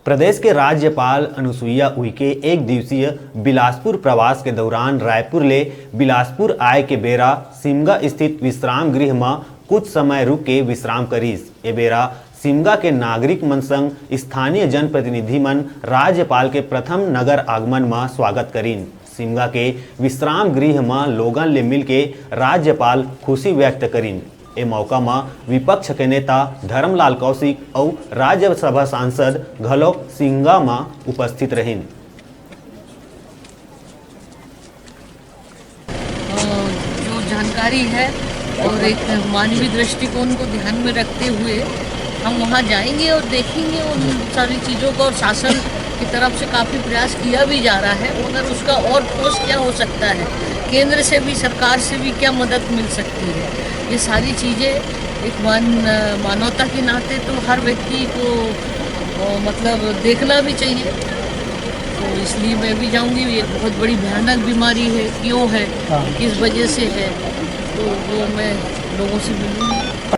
प्रदेश के राज्यपाल अनुसुईया उइके एक दिवसीय बिलासपुर प्रवास के दौरान रायपुर ले बिलासपुर आए के बेरा सिमगा स्थित विश्राम गृह में कुछ समय रुक के विश्राम करीस। ए बेरा सिमगा के नागरिक मन संग स्थानीय जनप्रतिनिधि मन राज्यपाल के प्रथम नगर आगमन में स्वागत करीन। सिमगा के विश्राम गृह में लोगन ले मिल के राज्यपाल खुशी व्यक्त करीन। ए मौका में विपक्ष के नेता धर्मलाल कौशिक और राज्यसभा सांसद घलोक सिमगा में उपस्थित रहिन। जो जानकारी है और एक मानवीय दृष्टिकोण को ध्यान में रखते हुए हम वहां जाएंगे और देखेंगे उन सारी चीज़ों को, और शासन की तरफ से काफ़ी प्रयास किया भी जा रहा है। अगर उसका और ठोस क्या हो सकता है, केंद्र से भी सरकार से भी क्या मदद मिल सकती है, ये सारी चीज़ें एक मानवता के नाते तो हर व्यक्ति को मतलब देखना भी चाहिए। तो इसलिए मैं भी जाऊंगी। ये बहुत बड़ी भयानक बीमारी है, क्यों है, किस वजह से है, तो वो मैं लोगों से मिलूंगी।